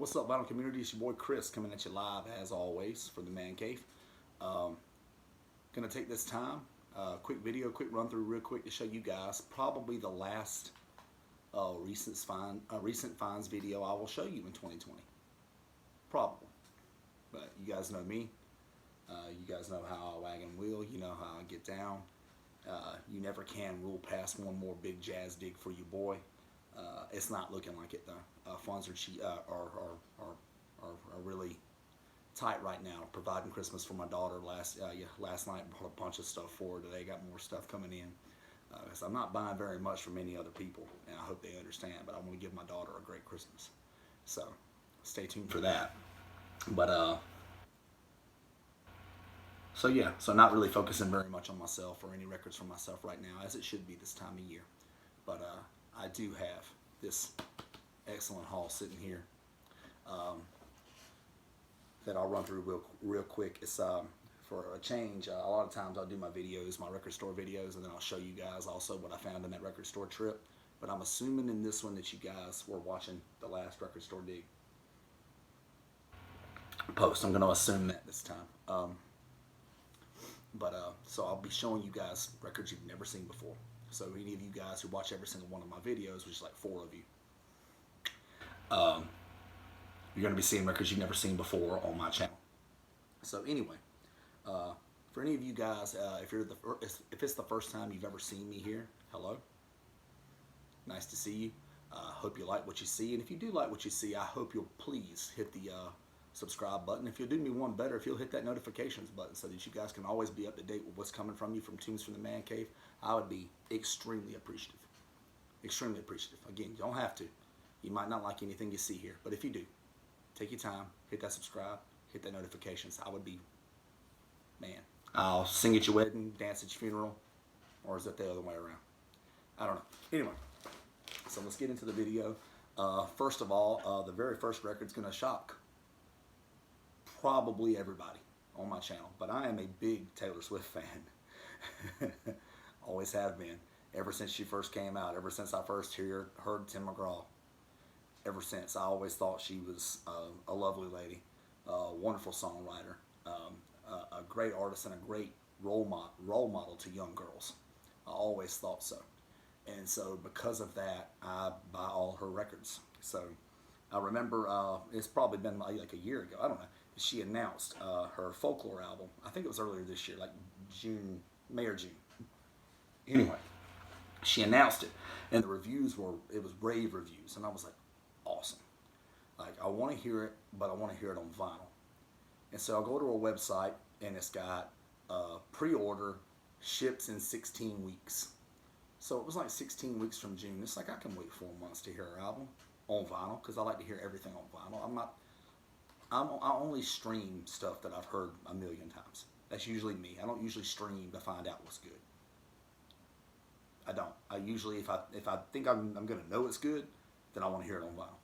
What's up, Vinyl Community? It's your boy Chris coming at you live as always from the Man Cave. Gonna take this time, quick video, quick run through, real quick to show you guys probably the last recent finds video I will show you in 2020. Probably, but you guys know me. You guys know how I wag and wheel. You know how I get down. You never can rule past one more big jazz dig for your boy. It's not looking like it though. Funds are really tight right now. Providing Christmas for my daughter last night. Bought a bunch of stuff for her today. Got more stuff coming in. So I'm not buying very much from many other people, and I hope they understand. But I want to give my daughter a great Christmas. So stay tuned for that. But so yeah, so not really focusing very much on myself or any records for myself right now, as it should be this time of year. But I do have this excellent haul sitting here that I'll run through real quick. It's for a change. A lot of times I'll do my videos, my record store videos, and then I'll show you guys also what I found in that record store trip. But I'm assuming in this one that you guys were watching the last record store dig post. I'm going to assume that this time. So I'll be showing you guys records you've never seen before. So any of you guys who watch every single one of my videos, which is like 4 of you, you're going to be seeing records you've never seen before on my channel. So anyway, for any of you guys, if it's the first time you've ever seen me here, hello. Nice to see you. Hope you like what you see, and if you do like what you see, I hope you'll please hit the subscribe button. If you'll do me one better, if you'll hit that notifications button so that you guys can always be up to date with what's coming from you from Tunes from the Man Cave, I would be extremely appreciative. Extremely appreciative. Again, you don't have to. You might not like anything you see here, but if you do, take your time, hit that subscribe, hit that notifications. I would be, man, I'll sing at your wedding, dance at your funeral, or is that the other way around? I don't know. Anyway, so let's get into the video. First of all, the very first record's going to shock probably everybody on my channel, but I am a big Taylor Swift fan. Always have been, ever since she first came out, ever since I first heard Tim McGraw. Ever since, I always thought she was a lovely lady, a wonderful songwriter, a great artist, and a great role model to young girls. I always thought so. And so because of that, I buy all her records. So I remember, it's probably been like a year ago, I don't know, she announced her Folklore album. I think it was earlier this year, like May or June. Anyway, she announced it, and the reviews it was rave reviews, and I was like, awesome. Like, I want to hear it, but I want to hear it on vinyl. And so I'll go to her website, and it's got pre-order, ships in 16 weeks. So it was like 16 weeks from June. It's like I can wait 4 months to hear her album on vinyl, because I like to hear everything on vinyl. I only stream stuff that I've heard a million times. That's usually me. I don't usually stream to find out what's good. I don't. I usually, if I think I'm going to know it's good, then I want to hear it on vinyl.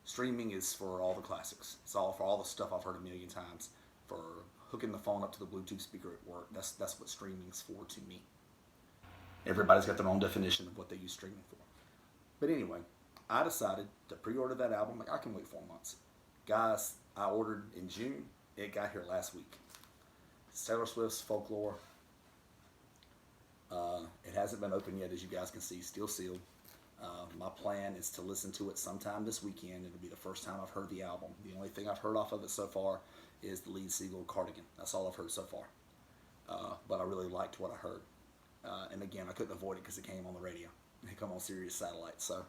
Streaming is for all the classics. It's all for all the stuff I've heard a million times. For hooking the phone up to the Bluetooth speaker at work. That's what streaming's for to me. Everybody's got their own definition of what they use streaming for. But anyway, I decided to pre-order that album. Like, I can wait 4 months. Guys, I ordered in June. It got here last week. It's Taylor Swift's Folklore. It hasn't been opened yet, as you guys can see, still sealed. My plan is to listen to it sometime this weekend. It'll be the first time I've heard the album. The only thing I've heard off of it so far is the lead single, Cardigan. That's all I've heard so far. But I really liked what I heard. And again, I couldn't avoid it because it came on the radio. It came on Sirius Satellite. So,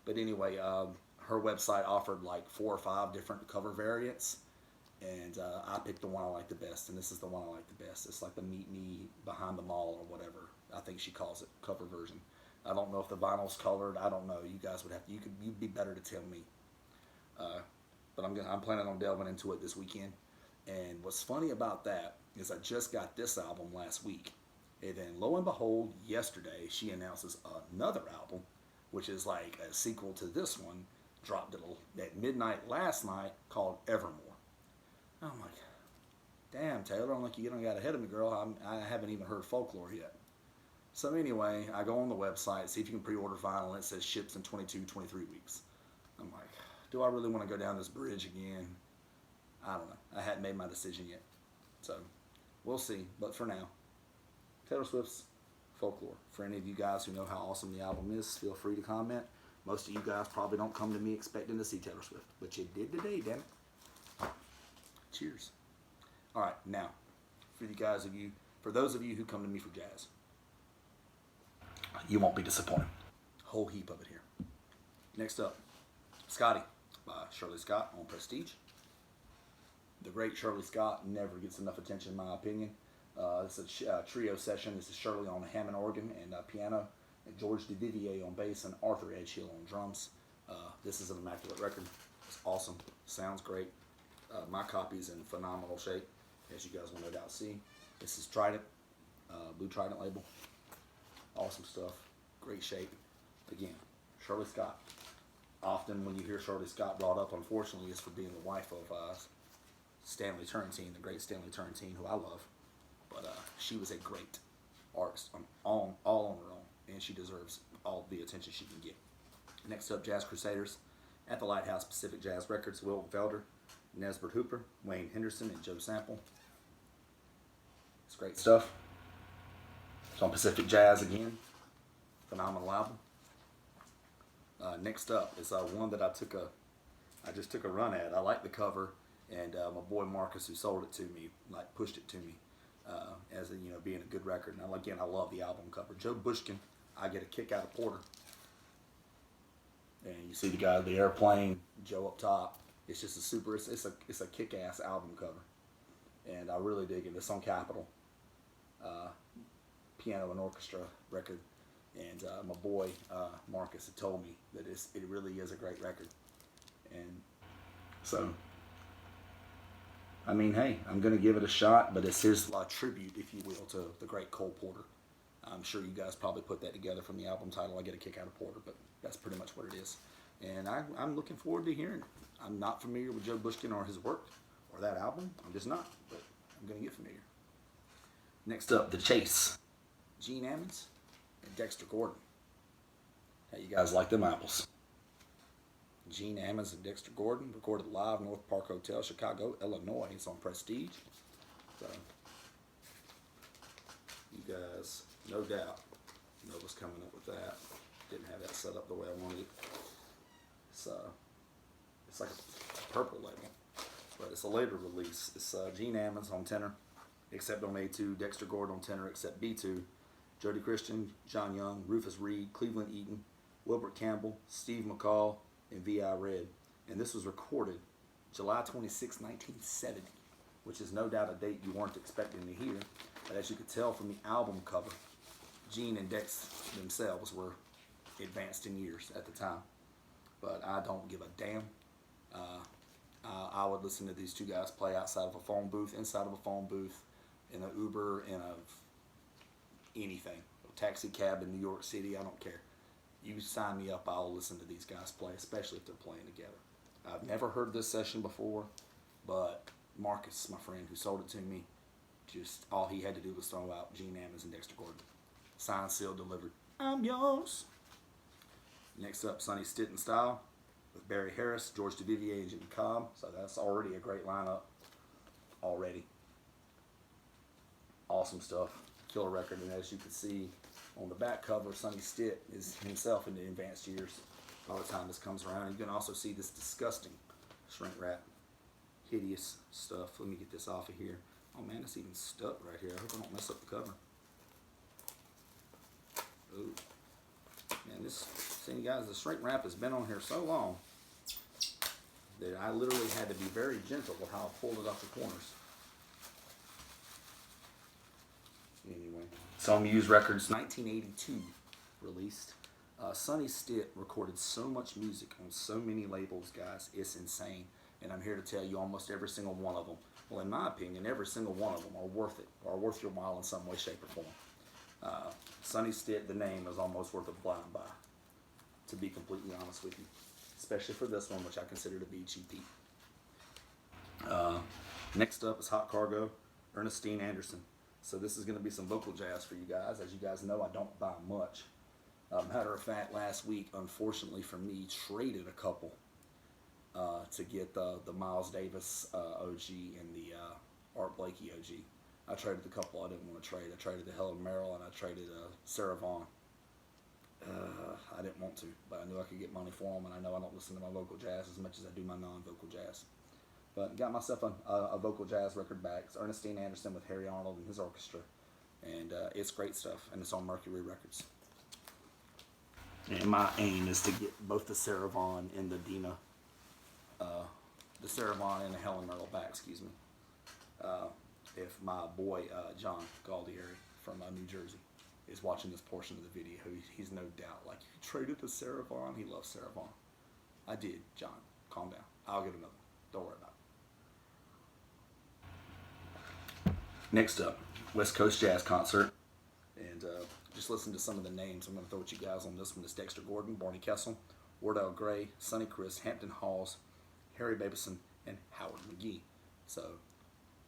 but anyway, her website offered like 4 or 5 different cover variants. And I picked the one I like the best, and this is the one I like the best. It's like the Meet Me Behind the Mall or whatever, I think she calls it, cover version. I don't know if the vinyl's colored. I don't know. You guys would have to. You'd be better to tell me. But I'm planning on delving into it this weekend. And what's funny about that is I just got this album last week, and then lo and behold, yesterday she announces another album, which is like a sequel to this one, dropped at midnight last night, called Evermore. I'm like, damn, Taylor, I'm like, you don't got ahead of me, girl. I haven't even heard Folklore yet. So anyway, I go on the website, see if you can pre-order vinyl, and it says ships in 22, 23 weeks. I'm like, do I really want to go down this bridge again? I don't know. I hadn't made my decision yet. So, we'll see. But for now, Taylor Swift's Folklore. For any of you guys who know how awesome the album is, feel free to comment. Most of you guys probably don't come to me expecting to see Taylor Swift, but you did today, damn it. Cheers. All right, now, for those of you who come to me for jazz, you won't be disappointed. Whole heap of it here. Next up, Scotty by Shirley Scott on Prestige. The great Shirley Scott never gets enough attention, in my opinion. This is a trio session. This is Shirley on Hammond organ and piano, and George Duvivier on bass, and Arthur Edgehill on drums. This is an immaculate record. It's awesome. Sounds great. My copy's in phenomenal shape, as you guys will no doubt see. This is Trident, Blue Trident label. Awesome stuff. Great shape. Again, Shirley Scott. Often when you hear Shirley Scott brought up, unfortunately, it's for being the wife of Stanley Turrentine, the great Stanley Turrentine, who I love. But she was a great artist all on her own, and she deserves all the attention she can get. Next up, Jazz Crusaders at the Lighthouse Pacific Jazz Records, Will Felder, Nesbert Hooper, Wayne Henderson, and Joe Sample. It's great stuff. It's on Pacific Jazz again. Phenomenal album. Next up is one that I just took a run at. I like the cover, and my boy Marcus, who sold it to me, pushed it to me as being a good record. And again, I love the album cover. Joe Bushkin, I get a kick out of Porter. And you see the guy, the airplane, Joe up top. It's just it's a kick-ass album cover, and I really dig it. It's on Capitol, piano and orchestra record, and my boy Marcus had told me that it really is a great record, and so I mean, hey, I'm gonna give it a shot, but it's his tribute, if you will, to the great Cole Porter. I'm sure you guys probably put that together from the album title. I get a kick out of Porter, but that's pretty much what it is. And I'm looking forward to hearing it. I'm not familiar with Joe Bushkin or his work or that album. I'm just not, but I'm going to get familiar. Next up, The Chase. Gene Ammons and Dexter Gordon. How you guys like them apples? Gene Ammons and Dexter Gordon recorded live, North Park Hotel, Chicago, Illinois. It's on Prestige. So, you guys, no doubt, know what's coming up with that. Didn't have that set up the way I wanted it. It's like a purple label, but it's a later release. It's Gene Ammons on tenor, except on A2, Dexter Gordon on tenor, except B2, Jody Christian, John Young, Rufus Reed, Cleveland Eaton, Wilbert Campbell, Steve McCall, and V.I. Red. And this was recorded July 26, 1970, which is no doubt a date you weren't expecting to hear. But as you could tell from the album cover, Gene and Dex themselves were advanced in years at the time. But I don't give a damn. I would listen to these two guys play outside of a phone booth, inside of a phone booth, in an Uber, in anything. A taxi cab in New York City, I don't care. You sign me up, I'll listen to these guys play, especially if they're playing together. I've never heard this session before, but Marcus, my friend who sold it to me, just all he had to do was throw out Gene Ammons and Dexter Gordon. Signed, sealed, delivered. I'm yours. Next up, Sonny Stitt and Style with Barry Harris, George Duvivier, and Jimmy Cobb. So that's already a great lineup. Already. Awesome stuff. Killer record. And as you can see on the back cover, Sonny Stitt is himself in the advanced years by the time this comes around. You can also see this disgusting shrink wrap. Hideous stuff. Let me get this off of here. Oh man, it's even stuck right here. I hope I don't mess up the cover. Ooh. Man, see guys, the shrink wrap has been on here so long that I literally had to be very gentle with how I pulled it off the corners. Anyway, so Muse Records, 1982 released. Sonny Stitt recorded so much music on so many labels, guys. It's insane. And I'm here to tell you almost every single one of them, well, in my opinion, every single one of them are worth it, or worth your while in some way, shape, or form. Sonny Stitt, the name, is almost worth a blind buy, to be completely honest with you. Especially for this one, which I consider to be cheapy. Next up is Hot Cargo, Ernestine Anderson. So this is going to be some vocal jazz for you guys. As you guys know, I don't buy much. Matter of fact, last week, unfortunately for me, traded a couple to get the Miles Davis OG and the Art Blakey OG. I traded the couple I didn't want to trade. I traded the Helen Merrill and I traded Sarah Vaughan. I didn't want to, but I knew I could get money for them, and I know I don't listen to my vocal jazz as much as I do my non-vocal jazz. But got myself a vocal jazz record back. It's Ernestine Anderson with Harry Arnold and his orchestra, and it's great stuff, and it's on Mercury Records. And my aim is to get both the Sarah Vaughan and the Dina, the Sarah Vaughan and the Helen Merrill back, excuse me. If my boy John Galdieri from New Jersey is watching this portion of the video, he's no doubt like, you traded to Sarah Vaughan. He loves Sarah Vaughan. I did, John. Calm down. I'll get another one. Don't worry about it. Next up, West Coast Jazz Concert. And just listen to some of the names I'm going to throw at you guys on this one. It's Dexter Gordon, Barney Kessel, Wardell Gray, Sonny Chris, Hampton Halls, Harry Babison, and Howard McGee. So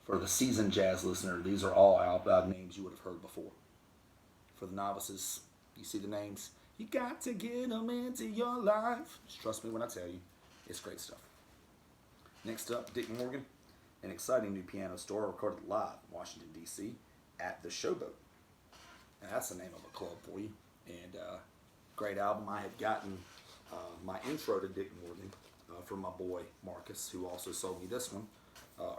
for the seasoned jazz listener, these are all names you would have heard before. For the novices, you see the names. You got to get them into your life. Just trust me when I tell you, it's great stuff. Next up, Dick Morgan, an exciting new piano store recorded live in Washington, D.C. at the Showboat. Now, that's the name of a club for you. And great album. I had gotten my intro to Dick Morgan from my boy Marcus, who also sold me this one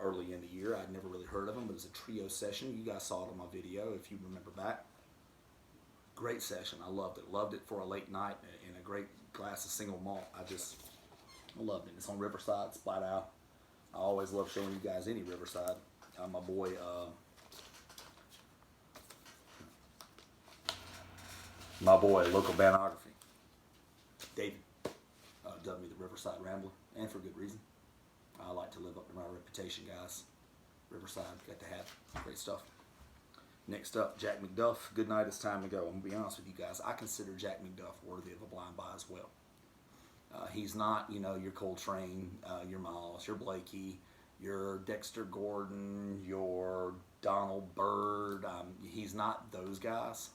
early in the year. I'd never really heard of him, but it was a trio session. You guys saw it on my video if you remember back. Great session. I loved it. Loved it for a late night and a great glass of single malt. I loved it. It's on Riverside, Splat Out. I always love showing you guys any Riverside. My boy, local bandography, David, dubbed me the Riverside Rambler, and for good reason. I like to live up to my reputation, guys. Riverside, got to have great stuff. Next up, Jack McDuff, Good Night, It's Time to Go. I'm going to be honest with you guys, I consider Jack McDuff worthy of a blind buy as well. He's not, your Coltrane, your Miles, your Blakey, your Dexter Gordon, your Donald Byrd. He's not those guys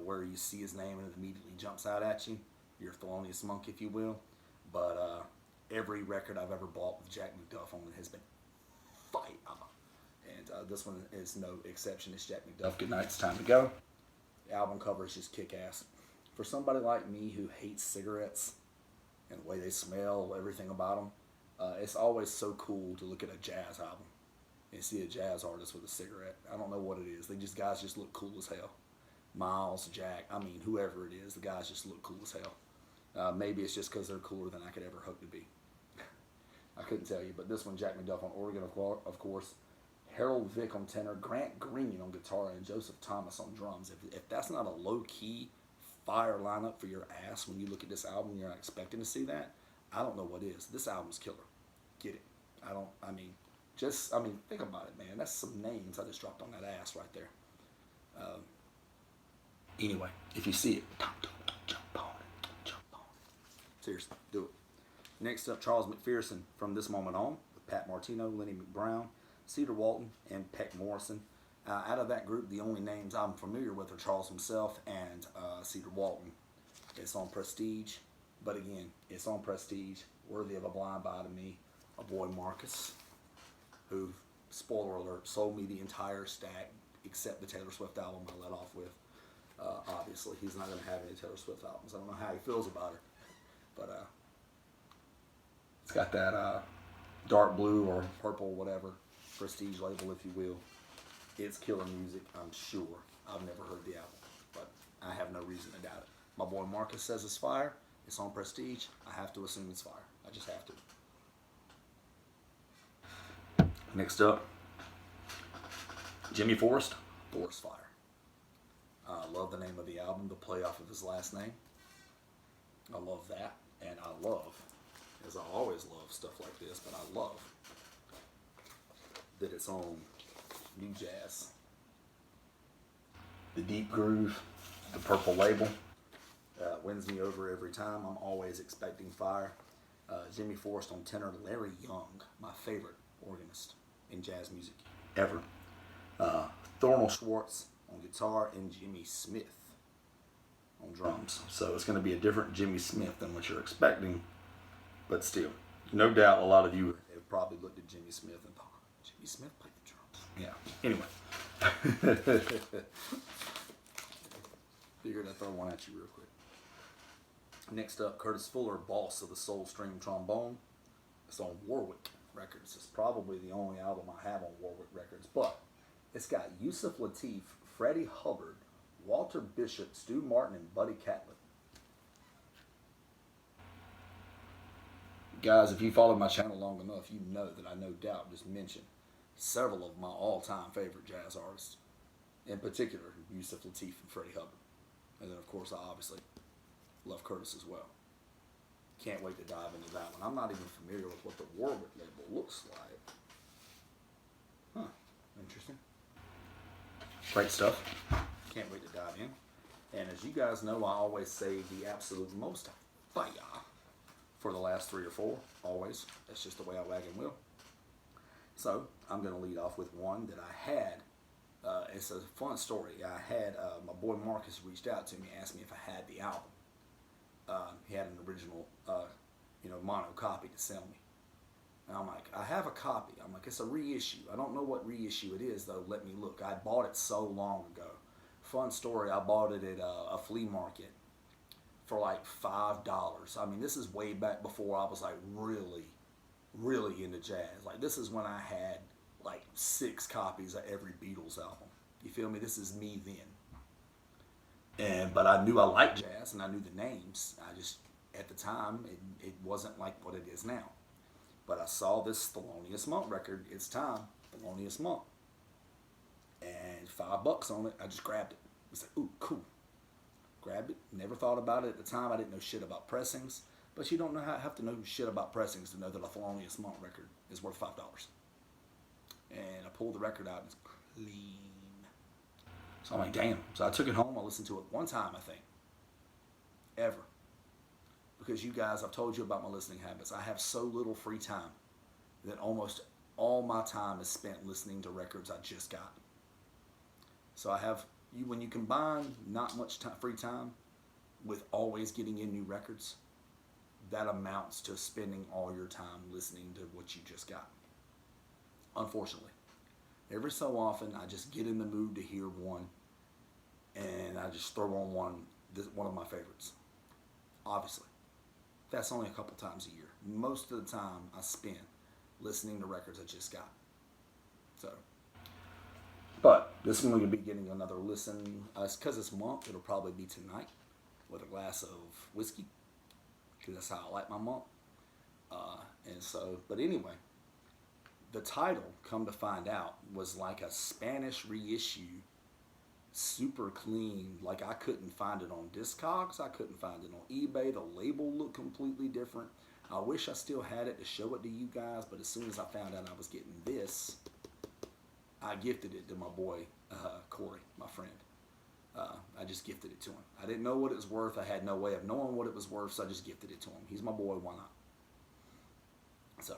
where you see his name and it immediately jumps out at you. Your Thelonious Monk, if you will. But every record I've ever bought with Jack McDuff on it has been fire. And this one is no exception. It's Jack McDuff, Good Night, It's Time to Go. The album cover is just kick-ass. For somebody like me who hates cigarettes and the way they smell, everything about them, it's always so cool to look at a jazz album and see a jazz artist with a cigarette. I don't know what it is. Guys just look cool as hell. Miles, Jack, whoever it is, the guys just look cool as hell. Maybe it's just because they're cooler than I could ever hope to be. I couldn't tell you, but this one, Jack McDuff on organ, of course. Harold Vick on tenor, Grant Green on guitar, and Joseph Thomas on drums. If that's not a low-key fire lineup for your ass when you look at this album and you're not expecting to see that, I don't know what is. This album's killer. Get it. Think about it, man. That's some names I just dropped on that ass right there. Anyway, if you see it, don't jump on it. Don't jump on it. Seriously, do it. Next up, Charles McPherson from This Moment On with Pat Martino, Lenny McBrown, Cedar Walton, and Peck Morrison. Out of that group, the only names I'm familiar with are Charles himself and Cedar Walton. It's on Prestige, but again, it's on Prestige, worthy of a blind buy to me. A boy Marcus, who, spoiler alert, sold me the entire stack except the Taylor Swift album I let off with. Obviously, he's not going to have any Taylor Swift albums. I don't know how he feels about her, but it's got that dark blue or purple, whatever, Prestige label, if you will. It's killer music, I'm sure. I've never heard the album, but I have no reason to doubt it. My boy Marcus says it's fire. It's on Prestige. I have to assume it's fire. I just have to. Next up, Jimmy Forrest, Forest Fire. I love the name of the album, the play off of his last name. I love that, and I love, as I always love stuff like this, but I love that it's on New Jazz. The deep groove, the purple label, wins me over every time. I'm always expecting fire. Jimmy Forrest on tenor, Larry Young, my favorite organist in jazz music ever. Thornell Schwartz on guitar, and Jimmy Smith on drums. So it's going to be a different Jimmy Smith than what you're expecting, but still, No doubt a lot of you have probably looked at Jimmy Smith and thought, Jimmy Smith played the drums. Yeah. Anyway. Figured I'd throw one at you real quick. Next up, Curtis Fuller, Boss of the Soul String Trombone. It's on Warwick Records. It's probably the only album I have on Warwick Records, but it's got Yusuf Lateef, Freddie Hubbard, Walter Bishop, Stu Martin, and Buddy Catlett. Guys, if you followed my channel long enough, you know that I no doubt just mentioned several of my all-time favorite jazz artists. In particular, Yusuf Lateef and Freddie Hubbard. And then, of course, I obviously love Curtis as well. Can't wait to dive into that one. I'm not even familiar with what the Warwick label looks like. Huh. Interesting. Great stuff. Can't wait to dive in. And as you guys know, I always save the absolute most fire for the last 3 or 4. Always. That's just the way I wag and wheel. So, I'm going to lead off with one that I had. It's a fun story. I had my boy Marcus reached out to me, asked me if I had the album. He had an original, mono copy to sell me. And I'm like, I have a copy. I'm like, it's a reissue. I don't know what reissue it is, though. Let me look. I bought it so long ago. Fun story. I bought it at a flea market for like $5. I mean, this is way back before I was like really, really into jazz. Like, this is when I had like 6 copies of every Beatles album. You feel me? This is me then. But I knew I liked jazz and I knew the names. I just, at the time, it wasn't like what it is now. But I saw this Thelonious Monk record. It's time. Thelonious Monk. And $5 on it. I just grabbed it. I was like, ooh, cool. Grabbed it. Never thought about it at the time. I didn't know shit about pressings. But you don't have to know shit about pressings to know that a Thelonious Monk record is worth $5. And I pulled the record out and it's clean. So I'm like, damn. So I took it home. I listened to it one time, I think. Ever. Because you guys, I've told you about my listening habits. I have so little free time that almost all my time is spent listening to records I just got. So I have, when you combine not much free time with always getting in new records, that amounts to spending all your time listening to what you just got. Unfortunately. Every so often, I just get in the mood to hear one, and I just throw on one of my favorites. Obviously. That's only a couple times a year. Most of the time, I spend listening to records I just got. So, but this one will be getting another listen. Because it's Monk, it'll probably be tonight with a glass of whiskey. Because that's how I like my Monk. But anyway, the title, come to find out, was like a Spanish reissue, super clean. Like, I couldn't find it on Discogs. I couldn't find it on eBay. The label looked completely different. I wish I still had it to show it to you guys, but as soon as I found out I was getting this, I gifted it to my boy, Corey, my friend. I just gifted it to him. I didn't know what it was worth. I had no way of knowing what it was worth, so I just gifted it to him. He's my boy, why not? So,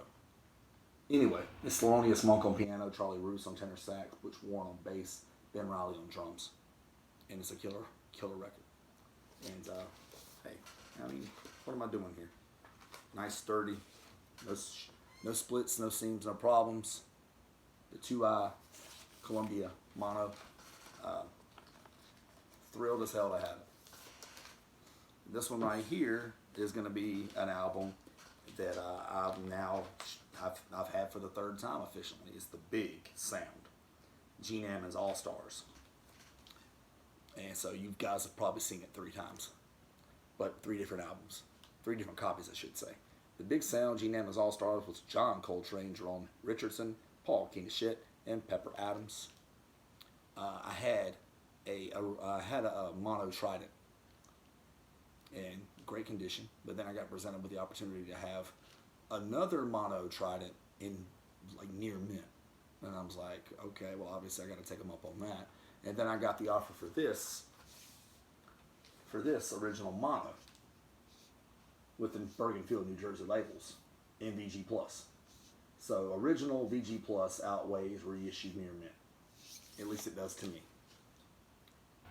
anyway, it's Thelonious Monk on piano, Charlie Roos on tenor sax, Butch Warren on bass, Ben Riley on drums. And it's a killer record. And, hey, I mean, what am I doing here? Nice, sturdy, no splits, no seams, no problems. The 2i Columbia mono. Thrilled as hell to have it. This one right here is going to be an album that I've had for the 3rd time officially. It's the Big Sound, Gene Ammons All Stars. And so you guys have probably seen it 3 times, but 3 different albums, 3 different copies, I should say. The Big Sound, Gene Ammons All Stars, was John Coltrane, Jerome Richardson, Paul King of Shit, and Pepper Adams. I had a mono Trident in great condition, but then I got presented with the opportunity to have another mono Trident in like near mint, and I was like, okay, well, obviously I got to take them up on that. And then I got the offer for this original mono with the Bergenfield, New Jersey labels in VG Plus. So original VG Plus outweighs reissued near mint. At least it does to me.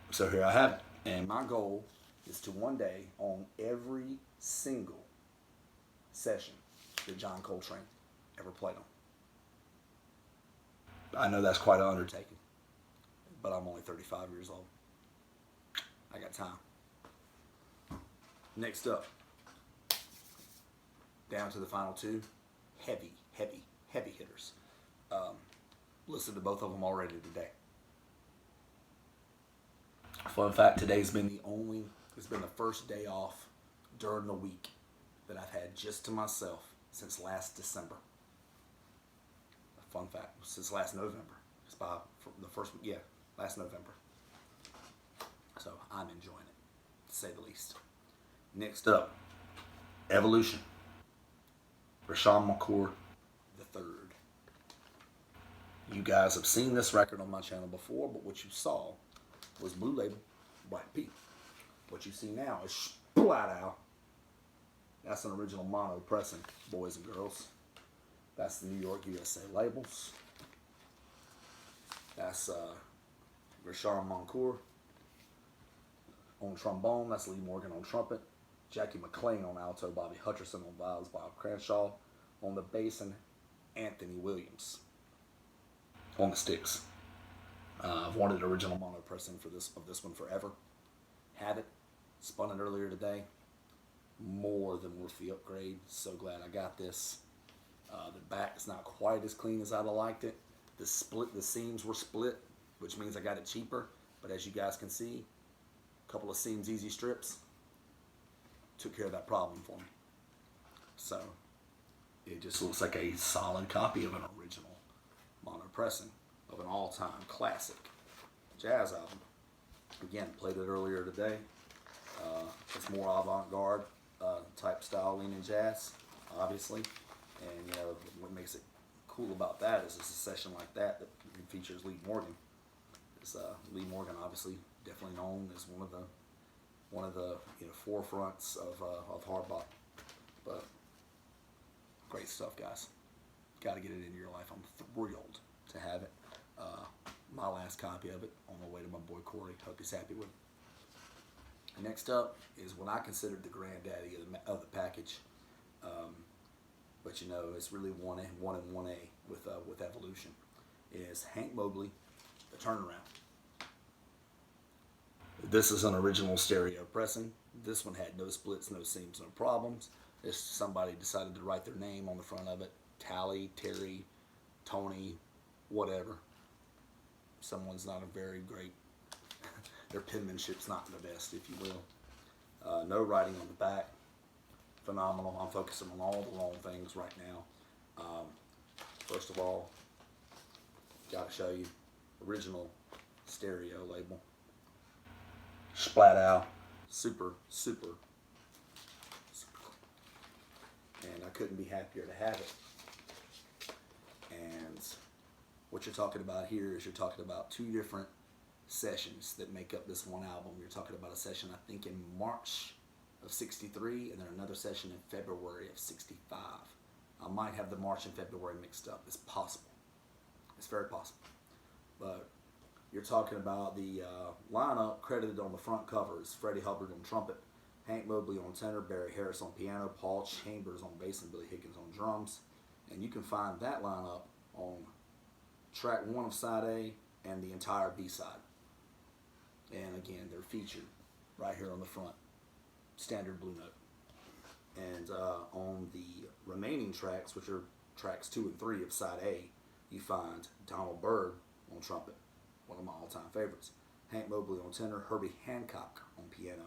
So here I have it. And my goal is to one day, on every single session, that John Coltrane ever played on. I know that's quite an undertaking, but I'm only 35 years old. I got time. Next up, down to the final two, heavy hitters. Listened to both of them already today. Fun fact, today's been it's been the first day off during the week that I've had just to myself since last December. A fun fact, since last November. It's by the first, last November. So I'm enjoying it, to say the least. Next up, Evolution. Rashawn McCord III. You guys have seen this record on my channel before, but what you saw was Blue Label, Black Pete. What you see now is Splat Out. That's an original mono pressing, boys and girls. That's the New York USA labels. That's Rashawn McCord on trombone. That's Lee Morgan on trumpet. Jackie McLean on alto. Bobby Hutcherson on viols. Bob Cranshaw on the bass, and Anthony Williams on the sticks. I've wanted original mono pressing of this one forever. Have it. Spun it earlier today. More than worth the upgrade. So glad I got this. The back is not quite as clean as I'd have liked it. The seams were split, which means I got it cheaper. But as you guys can see, a couple of seams easy strips took care of that problem for me. So it just looks like a solid copy of an original mono pressing of an all-time classic jazz album. Again, played it earlier today. It's more avant-garde type style leaning jazz, obviously. And what makes it cool about that is it's a session like that features Lee Morgan. Lee Morgan, obviously, definitely known as one of the forefronts of hard bop. But great stuff, guys. Got to get it into your life. I'm thrilled to have it. My last copy of it on the way to my boy Corey. Hope he's happy with it. Next up is what I considered the granddaddy of the package. But it's really one and 1A with Evolution. Is Hank Mobley, The Turnaround. This is an original stereo pressing. This one had no splits, no seams, no problems. Somebody decided to write their name on the front of it. Tally, Terry, Tony, whatever. Someone's not a very great, their penmanship's not the best, if you will. No writing on the back. Phenomenal. I'm focusing on all the wrong things right now. First of all, got to show you original stereo label. Splat Out. Super cool. And I couldn't be happier to have it. And what you're talking about here is you're talking about two different sessions that make up this one album. You're talking about a session, I think, in March of 63, and then another session in February of 65. I might have the March and February mixed up. It's possible. It's very possible. But you're talking about the lineup credited on the front cover is Freddie Hubbard on trumpet, Hank Mobley on tenor, Barry Harris on piano, Paul Chambers on bass, and Billy Higgins on drums. And you can find that lineup on track 1 of side A and the entire B side. And again, they're featured right here on the front. Standard blue note. And on the remaining tracks, which are tracks 2 and 3 of side A, you find Donald Byrd on trumpet, one of my all-time favorites, Hank Mobley on tenor, Herbie Hancock on piano,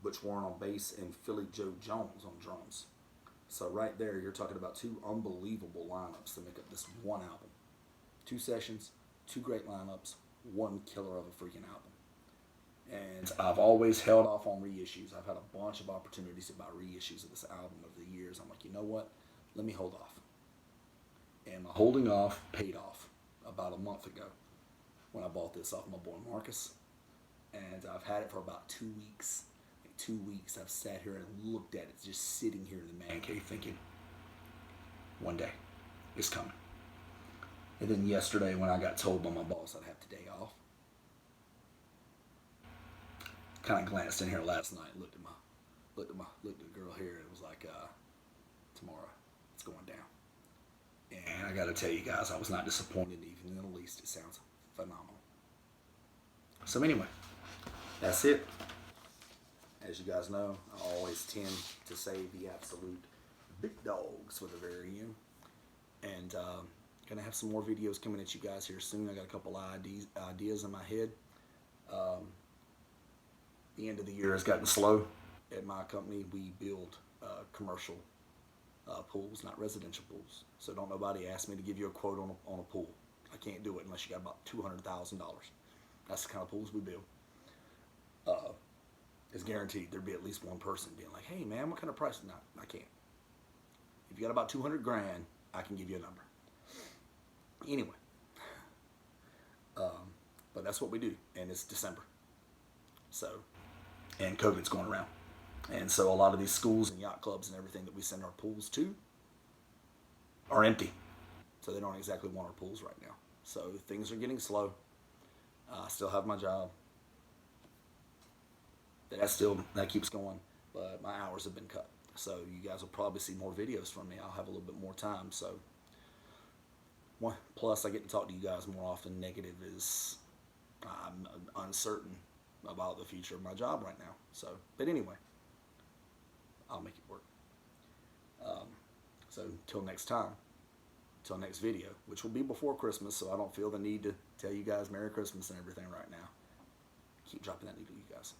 Butch Warren on bass, and Philly Joe Jones on drums. So right there, you're talking about two unbelievable lineups to make up this one album. 2 sessions, 2 great lineups, one killer of a freaking album. And I've always held off on reissues. I've had a bunch of opportunities to buy reissues of this album over the years. I'm like, you know what? Let me hold off. And my holding off paid off about a month ago when I bought this off my boy Marcus. And I've had it for about 2 weeks. In 2 weeks, I've sat here and looked at it, just sitting here in the man cave thinking, one day, it's coming. And then yesterday when I got told by my boss I'd have today off, kind of glanced in here last night, looked at the girl here, and it was like, tomorrow. going down. And I got to tell you guys, I was not disappointed even in the least. It sounds phenomenal. So anyway, that's it. As you guys know, I always tend to save the absolute big dogs for the very end. And gonna have some more videos coming at you guys here soon. I got a couple ideas in my head. The end of the year has gotten slow. At my company, we build commercial pools, not residential pools. So don't nobody ask me to give you a quote on a pool. I can't do it unless you got about $200,000. That's the kind of pools we build. It's guaranteed there'd be at least one person being like, hey man, what kind of price? No, I can't. If you got about 200 grand, I can give you a number. Anyway, but that's what we do, and it's December. So, and COVID's going around. And so a lot of these schools and yacht clubs and everything that we send our pools to are empty. So they don't exactly want our pools right now. So things are getting slow. I still have my job. That keeps going, but my hours have been cut. So you guys will probably see more videos from me. I'll have a little bit more time. So plus I get to talk to you guys more often. Negative is I'm uncertain about the future of my job right now. So, but anyway, I'll make it work. So till next time, till next video, which will be before Christmas, so I don't feel the need to tell you guys Merry Christmas and everything right now. Keep dropping that needle, you guys.